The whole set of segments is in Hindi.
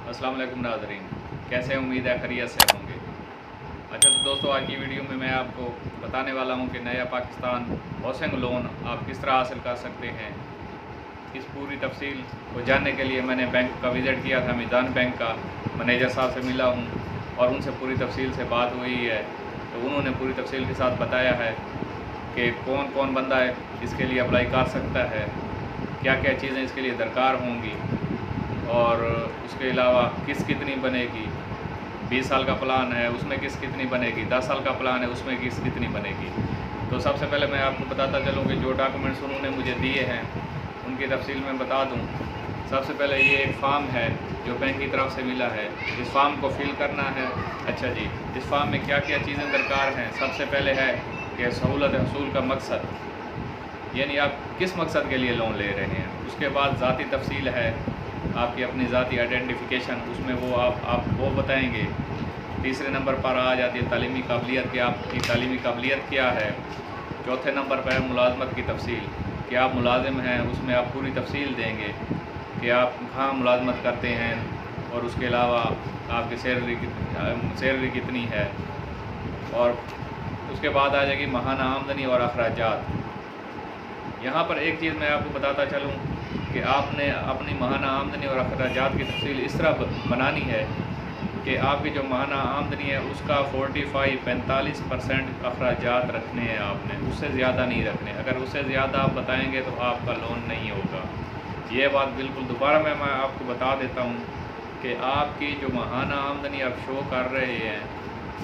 अस्सलाम वालेकुम नाज़रीन, कैसे हैं? उम्मीद है खैरियत से होंगे। अच्छा तो दोस्तों, आज की वीडियो में मैं आपको बताने वाला हूं कि नया पाकिस्तान हाउसिंग लोन आप किस तरह हासिल कर सकते हैं। इस पूरी तफसील को जानने के लिए मैंने बैंक का विज़िट किया था। मीज़ान बैंक का मैनेजर साहब से मिला हूं और उनसे पूरी तफसील से बात हुई है। तो उन्होंने पूरी तफसील के साथ बताया है कि कौन कौन बंदा है इसके लिए अप्लाई कर सकता है, क्या क्या चीज़ें इसके लिए दरकार होंगी और उसके अलावा किस्त कितनी बनेगी। 20 साल का प्लान है उसमें किस्त कितनी बनेगी, 10 साल का प्लान है उसमें किस्त कितनी बनेगी। तो सबसे पहले मैं आपको बताता चलूँ कि जो डॉक्यूमेंट्स उन्होंने मुझे दिए हैं उनकी तफसील मैं बता दूँ। सबसे पहले ये एक फार्म है जो बैंक की तरफ से मिला है, इस फार्म को फिल करना है। अच्छा जी, इस फार्म में क्या क्या चीज़ें दरकार हैं। सबसे पहले है कि सहूलत हसूल का मकसद, यानी आप किस मकसद के लिए लोन ले रहे हैं। उसके बाद ज़ाती तफसील है, आपकी अपनी ज़ाती आइडेंटिफिकेशन, उसमें वो आप वो बताएंगे। तीसरे नंबर पर आ जाती है तालीमी काबिलियत, कि आपकी तालीमी काबिलियत क्या है। चौथे नंबर पर है मुलाजमत की तफसील, कि आप मुलाजिम हैं, उसमें आप पूरी तफसील देंगे कि आप कहाँ मुलाजमत करते हैं और उसके अलावा आपकी सैलरी कितनी है। और उसके बाद आ जाएगी माहाना आमदनी और अखराजात। यहाँ पर एक चीज़ मैं आपको बताता चलूँ कि आपने अपनी माहाना आमदनी और अखराजात की तफसील इस तरह बनानी है कि आपकी जो माहाना आमदनी है उसका 45% अखराजात रखने हैं आपने, उससे ज़्यादा नहीं रखने। अगर उससे ज़्यादा आप बताएंगे तो आपका लोन नहीं होगा। ये बात बिल्कुल दोबारा मैं आपको बता देता हूँ कि आपकी जो माहाना आमदनी आप शो कर रहे हैं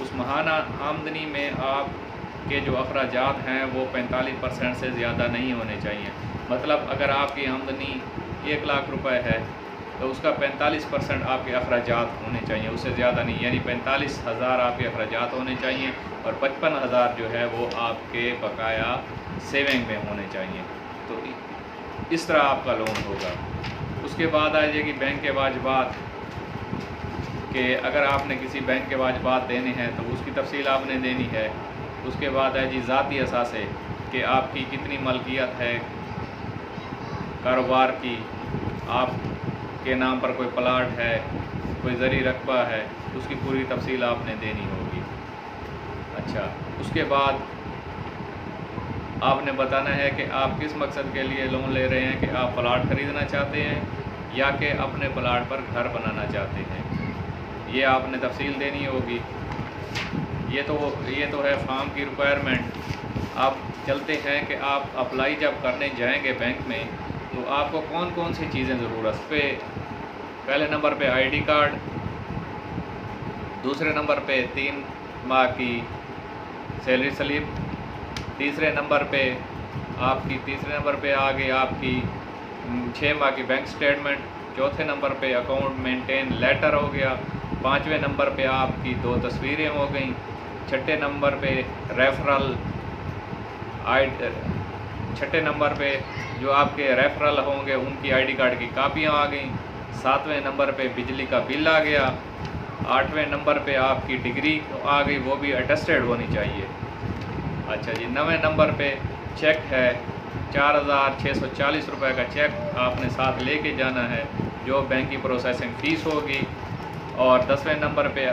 उस माहाना आमदनी में आप के जो अखराजात हैं वो 45% से ज़्यादा नहीं होने चाहिए। मतलब अगर आपकी आमदनी 1 लाख रुपए है तो उसका 45% आपके अखराजात होने चाहिए, उससे ज़्यादा नहीं। यानी 45,000 आपके अखराजात होने चाहिए और 55,000 जो है वो आपके बकाया सेविंग में होने चाहिए। तो इस तरह आपका लोन होगा। उसके बाद आ जाएगी बैंक के वाजिबात, कि अगर आपने किसी बैंक के वाजिबात देने हैं तो उसकी तफसील आपने देनी है। उसके बाद है जी ज़ाती असासे, कि आपकी कितनी मलकियत है कारोबार की, आपके नाम पर कोई प्लाट है, कोई ज़री रकबा है, उसकी पूरी तफसील आपने देनी होगी। अच्छा, उसके बाद आपने बताना है कि आप किस मकसद के लिए लोन ले रहे हैं, कि आप प्लाट ख़रीदना चाहते हैं या कि अपने प्लाट पर घर बनाना चाहते हैं। ये आपने तफसील देनी होगी। ये तो है फार्म की रिक्वायरमेंट। आप चलते हैं कि आप अप्लाई जब करने जाएंगे बैंक में तो आपको कौन कौन सी चीज़ें ज़रूरत पे। पहले नंबर पे आईडी कार्ड, दूसरे नंबर पे 3 माह की सैलरी स्लिप, तीसरे नंबर पे आ गई आपकी 6 माह की बैंक स्टेटमेंट, चौथे नंबर पे अकाउंट मेंटेन लेटर हो गया, 5वें नंबर पे आपकी 2 तस्वीरें हो गई, छठे नंबर पे छठे नंबर पे जो आपके रेफरल होंगे उनकी आईडी कार्ड की कापियाँ आ गई, 7वें नंबर पे बिजली का बिल आ गया, 8वें नंबर पे आपकी डिग्री आ गई, वो भी अटेस्टेड होनी चाहिए। अच्छा जी, 9वें नंबर पे चेक है, 4,640 रुपये का चेक आपने साथ लेके जाना है, जो बैंक की प्रोसेसिंग फ़ीस होगी। और 10वें नंबर पे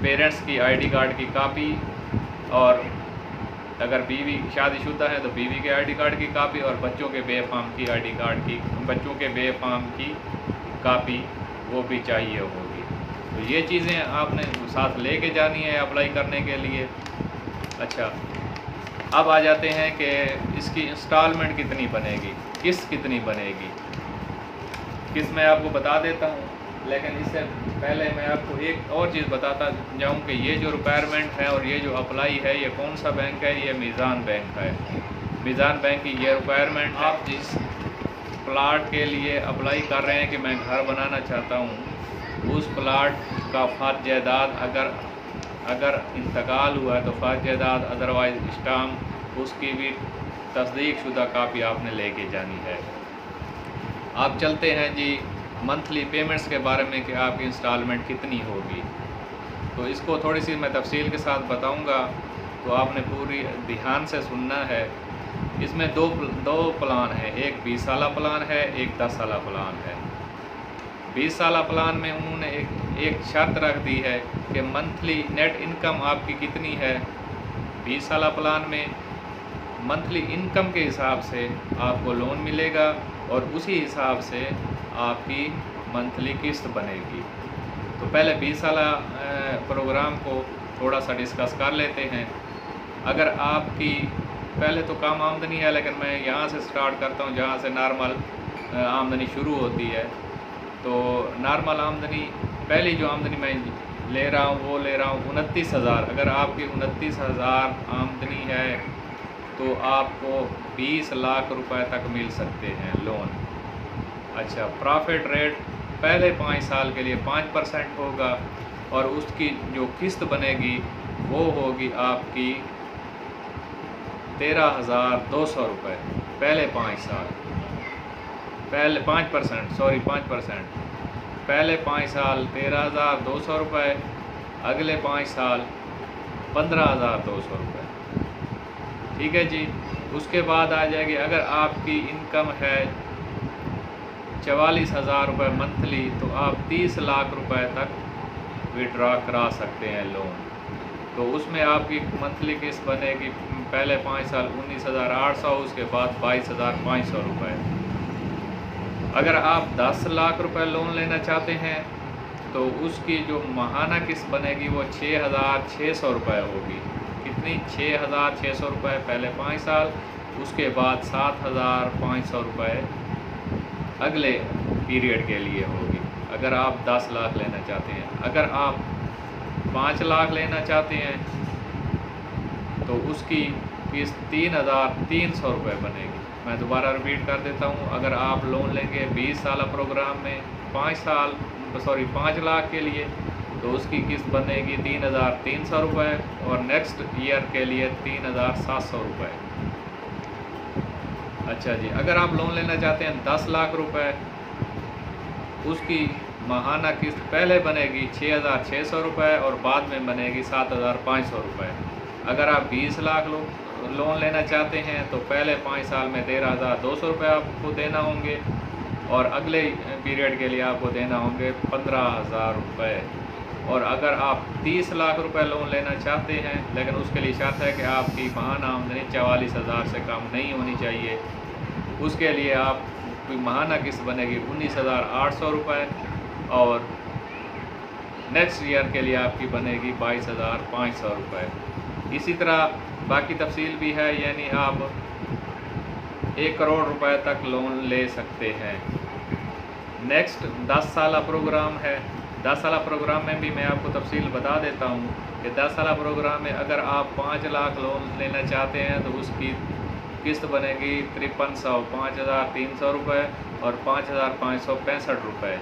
पेरेंट्स की आईडी कार्ड की कापी, और अगर बीवी शादीशुदा है तो बीवी के आईडी कार्ड की कापी, और बच्चों के बे फार्म की कापी वो भी चाहिए होगी। तो ये चीज़ें आपने साथ लेके जानी है अप्लाई करने के लिए। अच्छा, अब आ जाते हैं कि इसकी इंस्टॉलमेंट कितनी बनेगी, किस्त कितनी बनेगी। किस्त मैं आपको बता देता हूँ, लेकिन इससे पहले मैं आपको एक और चीज़ बताता जाऊँ कि ये जो रिक्वायरमेंट है और ये जो अप्लाई है ये कौन सा बैंक है, ये मीज़ान बैंक है। मीज़ान बैंक की ये रिक्वायरमेंट, आप जिस प्लाट के लिए अप्लाई कर रहे हैं कि मैं घर बनाना चाहता हूँ, उस प्लाट का फ़र्द जायदाद अगर इंतकाल हुआ है तो फ़र्द जायदाद, अदरवाइज़ स्टाम्प, उसकी भी तस्दीक शुदा कापी आपने लेके जानी है। आप चलते हैं जी मंथली पेमेंट्स के बारे में कि आपकी इंस्टॉलमेंट कितनी होगी। तो इसको थोड़ी सी मैं तफसील के साथ बताऊंगा, तो आपने पूरी ध्यान से सुनना है। इसमें दो प्लान है, एक 20 साला प्लान है, एक 10 साला प्लान है। 20 साल प्लान में उन्होंने एक शर्त रख दी है कि मंथली नेट इनकम आपकी कितनी है। 20 साल प्लान में मंथली इनकम के हिसाब से आपको लोन मिलेगा और उसी हिसाब से आपकी मंथली किस्त बनेगी। तो पहले 20 साल प्रोग्राम को थोड़ा सा डिस्कस कर लेते हैं। अगर आपकी पहले तो कम आमदनी है, लेकिन मैं यहाँ से स्टार्ट करता हूँ जहाँ से नॉर्मल आमदनी शुरू होती है। तो नॉर्मल आमदनी, पहली जो आमदनी मैं ले रहा हूँ वो ले रहा हूँ 29,000। अगर आपकी 29,000 आमदनी है तो आपको 20 लाख रुपए तक मिल सकते हैं लोन। अच्छा, प्रॉफिट रेट पहले 5 साल के लिए 5% होगा और उसकी जो किस्त बनेगी वो होगी आपकी 13,200 रुपये पहले 5 साल। पहले 5%, पहले 5 साल 13,200 रुपये, अगले 5 साल 15,200 रुपये। ठीक है जी। उसके बाद आ जाएगी, अगर आपकी इनकम है 44,000 रुपये मंथली तो आप 30 लाख रुपए तक विड्रॉ करा सकते हैं लोन। तो उसमें आपकी मंथली किस्त बनेगी पहले 5 साल 19,800, उसके बाद 22,500 रुपये। अगर आप 10 लाख रुपए लोन लेना चाहते हैं तो उसकी जो माहाना किस्त बनेगी वो 6,600 रुपये होगी। कितनी? 6,600 रुपये पहले 5 साल, उसके बाद 7,500 रुपये अगले पीरियड के लिए होगी, अगर आप 10 लाख लेना चाहते हैं। अगर आप 5 लाख लेना चाहते हैं तो उसकी किस्त 3,300 रुपये बनेगी। मैं दोबारा रिपीट कर देता हूँ। अगर आप लोन लेंगे 20 साल प्रोग्राम में 5 लाख के लिए तो उसकी किस्त बनेगी 3,300 रुपये और नेक्स्ट ईयर के लिए 3,700 रुपये। अच्छा जी, अगर आप लोन लेना चाहते हैं 10 लाख रुपए, उसकी माहाना किस्त पहले बनेगी 6,600 रुपये और बाद में बनेगी 7,500 रुपये। अगर आप 20 लाख लोन लेना चाहते हैं तो पहले 5 साल में 13,200 रुपये आपको देना होंगे और अगले पीरियड के लिए आपको देना होंगे 15,000 रुपये। और अगर आप 30 लाख रुपए लोन लेना चाहते हैं, लेकिन उसके लिए शर्त है कि आपकी माहाना आमदनी 44,000 से कम नहीं होनी चाहिए, उसके लिए आपकी माहाना किस्त बनेगी 19,800 रुपये और नेक्स्ट ईयर के लिए आपकी बनेगी 22,500 रुपये। इसी तरह बाकी तफसील भी है, यानी आप 1 करोड़ रुपए तक लोन ले सकते हैं। नेक्स्ट 10 साल प्रोग्राम है। 10 साल प्रोग्राम में भी मैं आपको तफसील बता देता हूँ कि 10 साल प्रोग्राम में अगर आप 5 लाख लोन लेना चाहते हैं तो उसकी किस्त बनेगी 5300, 5,300 रुपये और 5,565 रुपये।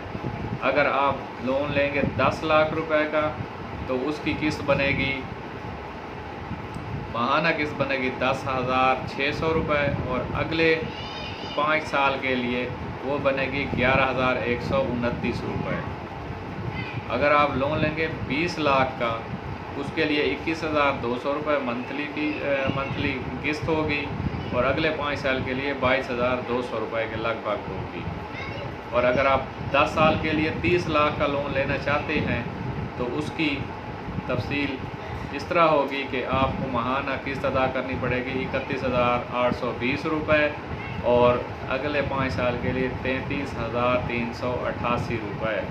अगर आप लोन लेंगे 10 लाख रुपए का तो उसकी किस्त बनेगी, माहाना किस्त बनेगी 10,600 रुपये और अगले 5 साल के लिए वो बनेगी 11,129 रुपये। अगर आप लोन लेंगे 20 लाख का, उसके लिए 21,200 रुपये मंथली किस्त होगी और अगले 5 साल के लिए 22,200 रुपये के लगभग होगी। और अगर आप 10 साल के लिए 30 लाख का लोन लेना चाहते हैं तो उसकी तफसील इस तरह होगी कि आपको माहाना किस्त अदा करनी पड़ेगी 31,820 रुपये और अगले 5 साल के लिए 33,388 रुपये।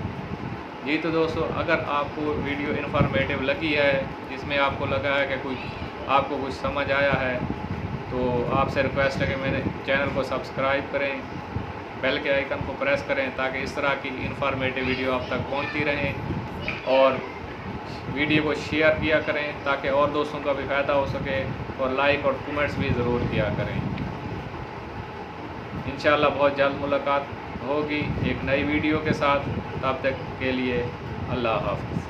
जी तो दोस्तों, अगर आपको वीडियो इन्फॉर्मेटिव लगी है, जिसमें आपको लगा है कि आपको कुछ समझ आया है, तो आपसे रिक्वेस्ट है कि मेरे चैनल को सब्सक्राइब करें, बेल के आइकन को प्रेस करें ताकि इस तरह की इन्फॉर्मेटिव वीडियो आप तक पहुंचती रहें और वीडियो को शेयर किया करें ताकि और दोस्तों का भी फ़ायदा हो सके और लाइक और कमेंट्स भी ज़रूर किया करें। इंशाअल्लाह बहुत जल्द मुलाकात होगी एक नई वीडियो के साथ। तब तक के लिए अल्लाह हाफ़िज़।